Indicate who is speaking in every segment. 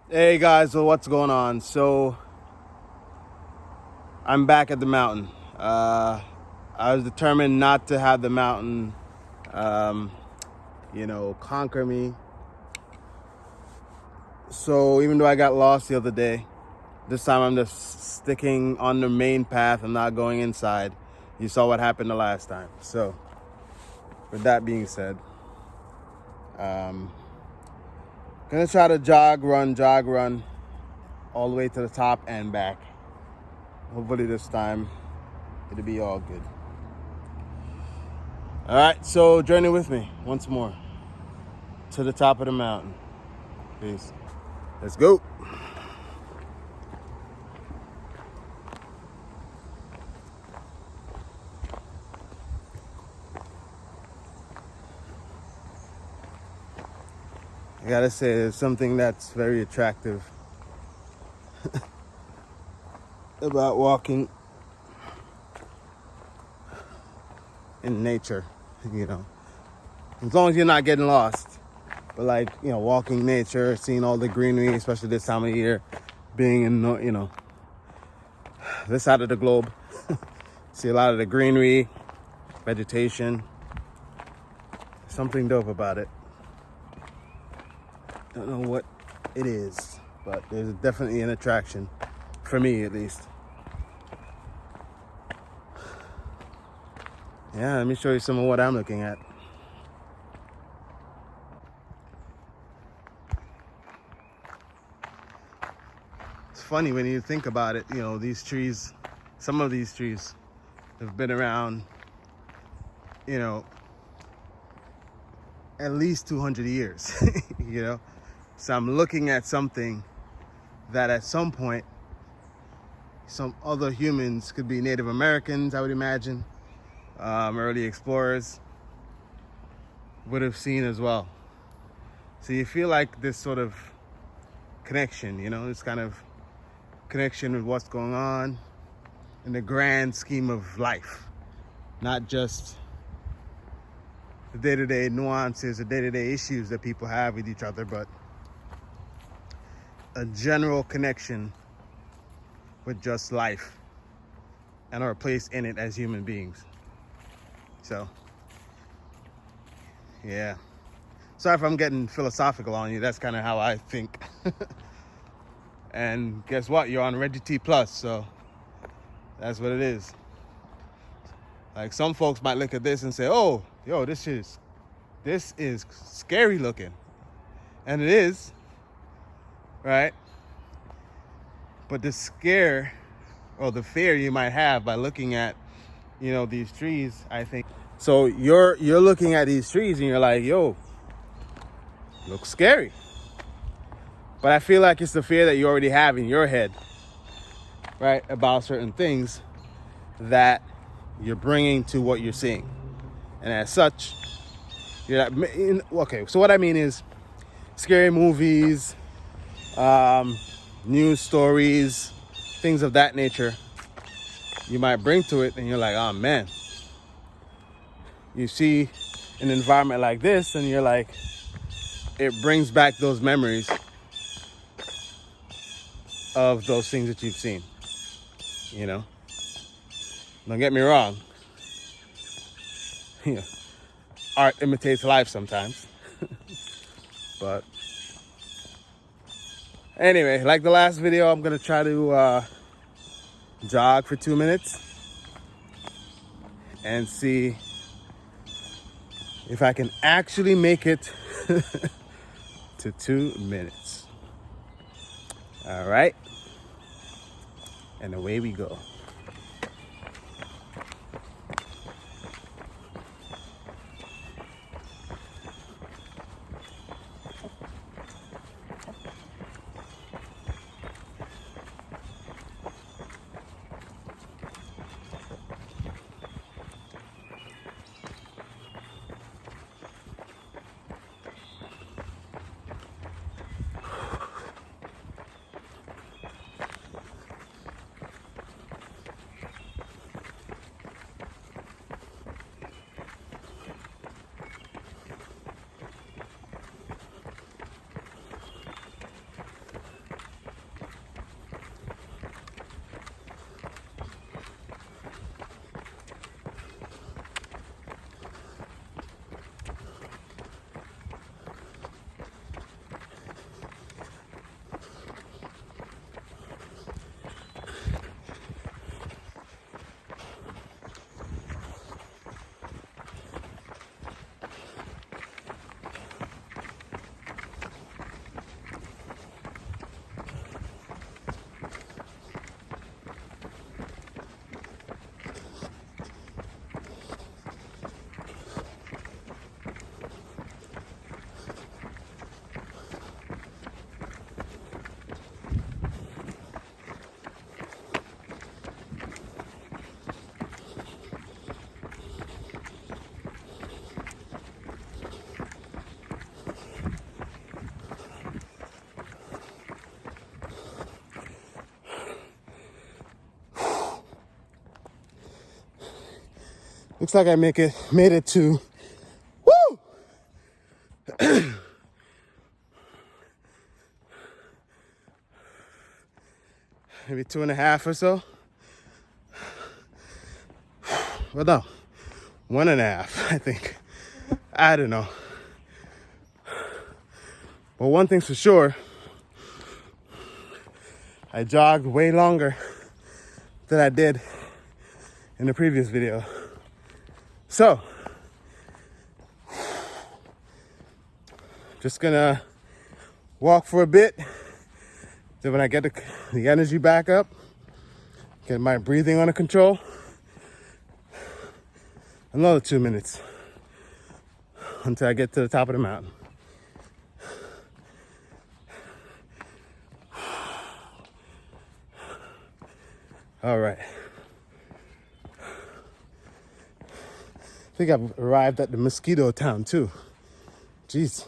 Speaker 1: Hey guys, so what's going on? So I'm back at the mountain. I was determined not to have the mountain, um, conquer me. So even though I got lost the other day, this time I'm just sticking on the main path. I'm not going inside. You saw what happened the last time. So with that being said, um, gonna try to jog, run all the way to the top and back. Hopefully this time it'll be all good. All right, so journey with me once more to the top of the mountain. Peace. Let's go. I gotta say, there's something that's very attractive about walking in nature, you know. As long as you're not getting lost. But like, walking nature, seeing all the greenery, especially this time of year, being in, this side of the globe. See a lot of the greenery, vegetation. Something dope about it. Don't know what it is, but there's definitely an attraction, for me at least. Yeah, let me show you some of what I'm looking at. It's funny when you think about it, these trees, some of these trees have been around, at least 200 years, So I'm looking at something that at some point, some other humans, could be Native Americans, I would imagine, early explorers, would have seen as well. So you feel like this sort of connection, this kind of connection with what's going on in the grand scheme of life, not just the day-to-day nuances, the day-to-day issues that people have with each other, but a general connection with just life and our place in it as human beings. So, yeah. Sorry if I'm getting philosophical on you. That's kind of how I think. And guess what? You're on Reggie T Plus, so that's what it is. Like, some folks might look at this and say, "Oh, yo, this is scary looking," and it is, right? But the scare or the fear you might have by looking at, these trees, I think. So you're looking at these trees and you're like, "Yo, looks scary." But I feel like it's the fear that you already have in your head, right, about certain things that you're bringing to what you're seeing. And as such, you're not, okay, so what I mean is scary movies, news stories, things of that nature, you might bring to it and you're like, oh man. You see an environment like this and you're like, it brings back those memories of those things that you've seen, Don't get me wrong. Art imitates life sometimes. But anyway, like the last video, I'm gonna try to jog for 2 minutes and see if I can actually make it to 2 minutes. All right, and away we go. Looks like I made it to, woo! Maybe 2.5 or so. Well, no, 1.5, I think. I don't know. But one thing's for sure, I jogged way longer than I did in the previous video. So, just gonna walk for a bit. Then when I get the energy back up, get my breathing under control, another 2 minutes until I get to the top of the mountain. All right. I think I've arrived at the mosquito town too. Jeez.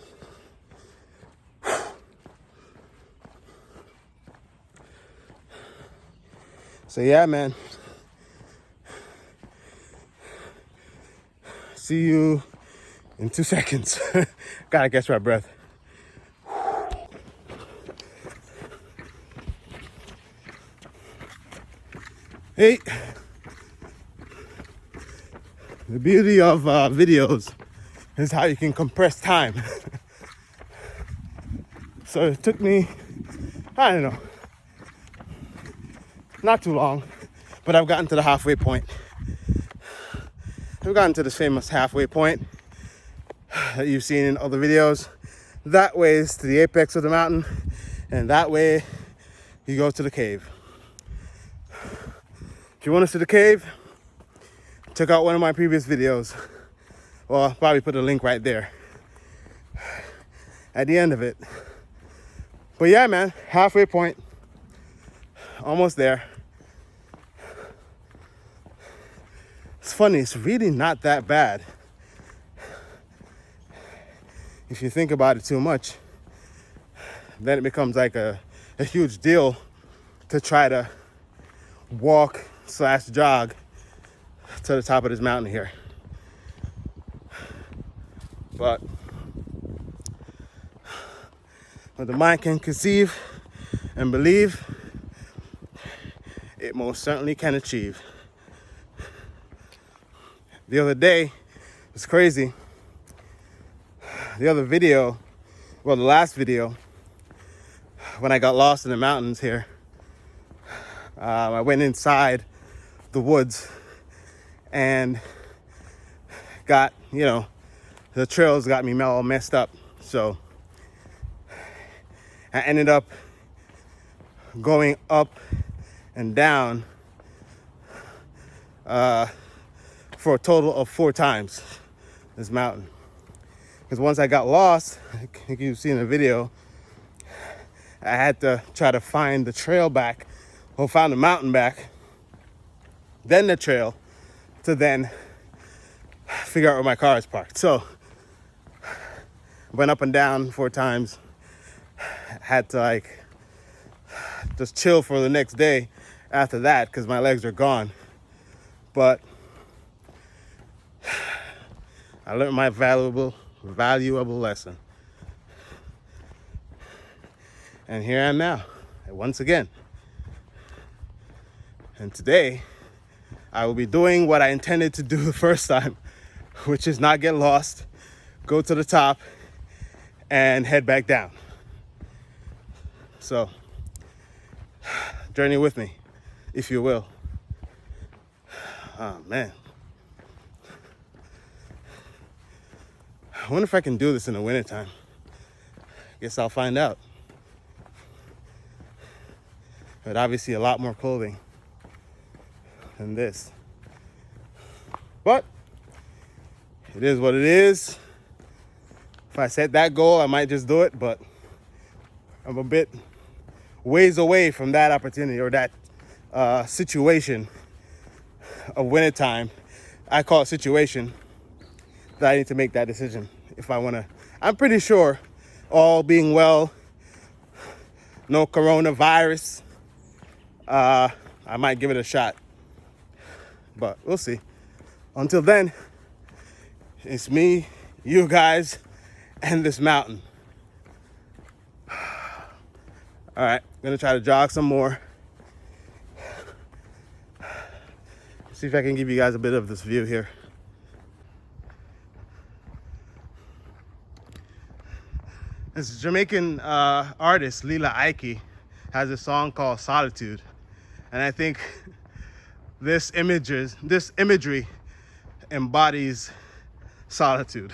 Speaker 1: So yeah, man. See you in 2 seconds. Gotta catch my breath. Hey. The beauty of videos is how you can compress time. So it took me, I don't know, not too long, but I've gotten to the halfway point. I've gotten to this famous halfway point that you've seen in other videos. That way is to the apex of the mountain, and that way you go to the cave. If you want to see the cave, check out one of my previous videos. Well, I'll probably put a link right there at the end of it. But yeah, man, halfway point, almost there. It's funny, it's really not that bad if you think about it too much. Then it becomes like a huge deal to try to walk / jog to the top of this mountain here. But what the mind can conceive and believe, it most certainly can achieve. The other day, it's crazy. The other video, well, the last video, when I got lost in the mountains here, I went inside the woods and got, the trails got me all messed up. So I ended up going up and down for a total of 4 times this mountain. Because once I got lost, I think you've seen the video, I had to try to find the trail back, or find the mountain back, then the trail, to then figure out where my car is parked. So went up and down 4 times, had to just chill for the next day after that because my legs are gone. But I learned my valuable lesson. And here I am now, once again. And today, I will be doing what I intended to do the first time, which is not get lost, go to the top, and head back down. So, journey with me, if you will. Oh, man. I wonder if I can do this in the wintertime. Guess I'll find out. But obviously a lot more clothing than this. But it is what it is. If I set that goal, I might just do it, but I'm a bit ways away from that opportunity or that situation of wintertime. I call it situation, that I need to make that decision if I want to. I'm pretty sure, all being well, no coronavirus, I might give it a shot. But we'll see. Until then, it's me, you guys, and this mountain. All right, gonna try to jog some more. See if I can give you guys a bit of this view here. This Jamaican artist, Lila Ike, has a song called Solitude. And I think this imagery embodies solitude.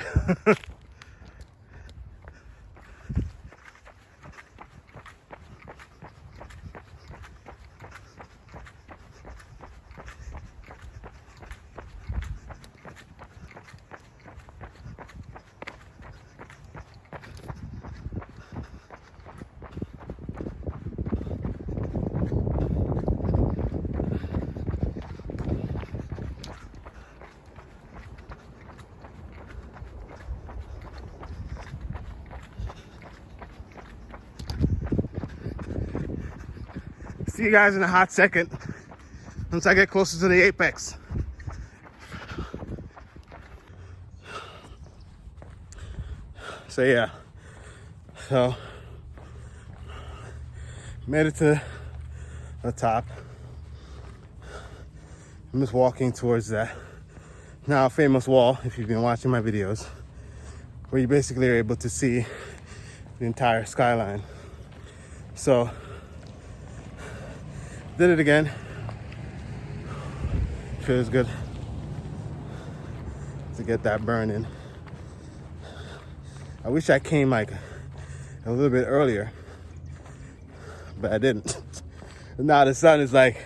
Speaker 1: See you guys in a hot second once I get closer to the apex. So yeah, made it to the top. I'm just walking towards that now famous wall, if you've been watching my videos, where you basically are able to see the entire skyline. So did it again. Feels good to get that burn in. I wish I came like a little bit earlier, but I didn't. Now the sun is like,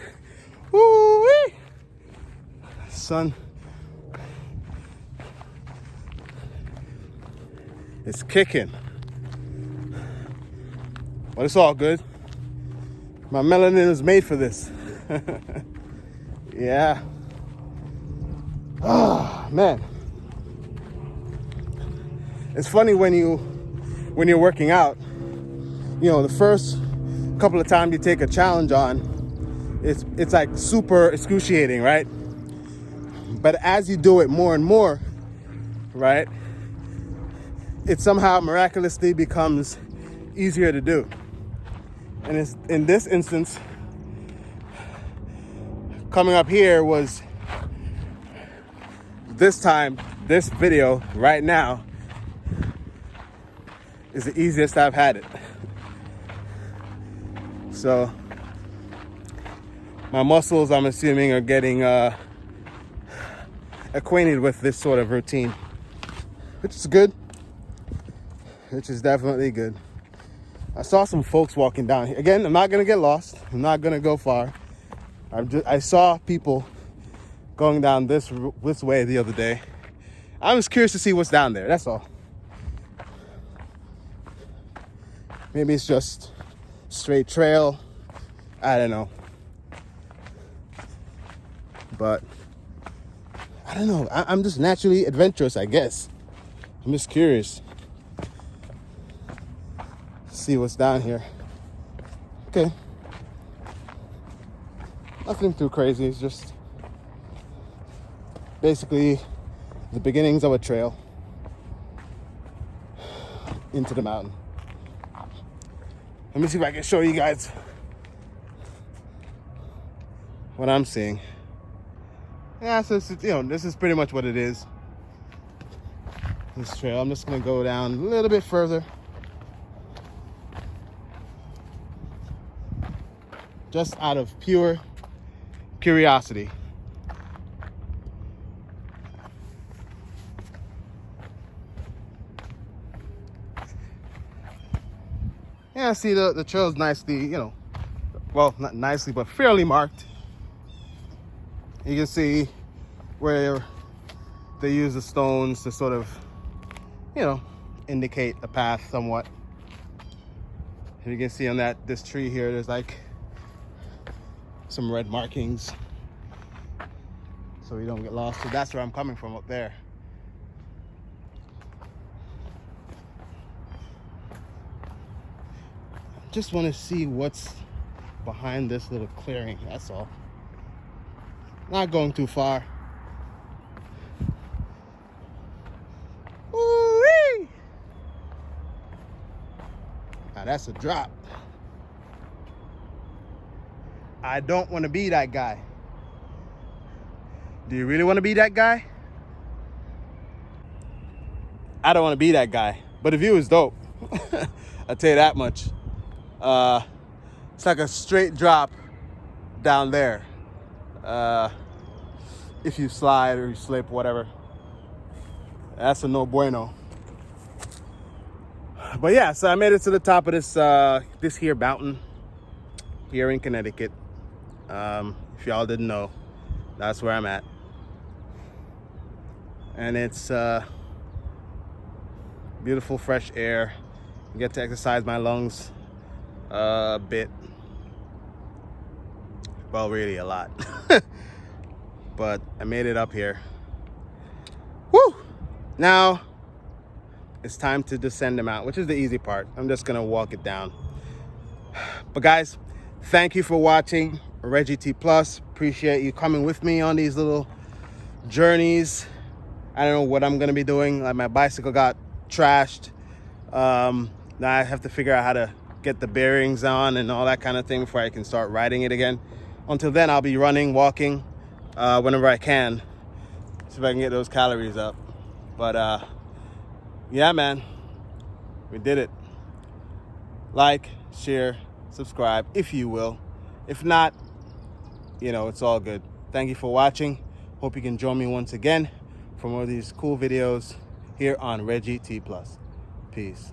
Speaker 1: woo-wee! Sun is kicking. But it's all good. My melanin is made for this. Yeah. Oh, man. It's funny when you're working out, you know, the first couple of times you take a challenge on, it's like super excruciating, right? But as you do it more and more, right, it somehow miraculously becomes easier to do. And it's, in this instance, coming up here was this video right now is the easiest I've had it. So my muscles, I'm assuming, are getting acquainted with this sort of routine, which is good, which is definitely good. I saw some folks walking down here. Again, I'm not gonna get lost. I'm not gonna go far. I saw people going down this way the other day. I was curious to see what's down there, that's all. Maybe it's just straight trail. I don't know. But I don't know. I'm just naturally adventurous, I guess. I'm just curious. See what's down here. Okay. Nothing too crazy. It's just basically the beginnings of a trail into the mountain. Let me see if I can show you guys what I'm seeing. Yeah, so it's, you know, this is pretty much what it is. This trail. I'm just gonna go down a little bit further. Just out of pure curiosity. Yeah, see the trail's nicely, you know, well, not nicely, but fairly marked. You can see where they use the stones to sort of, you know, indicate a path somewhat. And you can see on this tree here, there's like some red markings, so you don't get lost. So that's where I'm coming from, up there. Just want to see what's behind this little clearing, that's all. Not going too far. that's a drop. I don't want to be that guy. Do you really want to be that guy? I don't want to be that guy, but the view is dope. I'll tell you that much. It's like a straight drop down there. If you slide or you slip, whatever. That's a no bueno. But yeah, so I made it to the top of this here mountain here in Connecticut. If y'all didn't know, that's where I'm at. And it's beautiful fresh air. I get to exercise my lungs a bit. Well, really a lot. But I made it up here. Woo! Now it's time to descend the mountain, which is the easy part. I'm just gonna walk it down. But guys, thank you for watching Reggie T Plus. Appreciate you coming with me on these little journeys. I don't know what I'm gonna be doing. Like, my bicycle got trashed. Now I have to figure out how to get the bearings on and all that kind of thing before I can start riding it again. Until then, I'll be running, walking, whenever I can. See if I can get those calories up. But yeah, man, we did it. Like, share, subscribe, if you will. If not, you know, it's all good. Thank you for watching. Hope you can join me once again for more of these cool videos here on Reggie T Plus. Peace.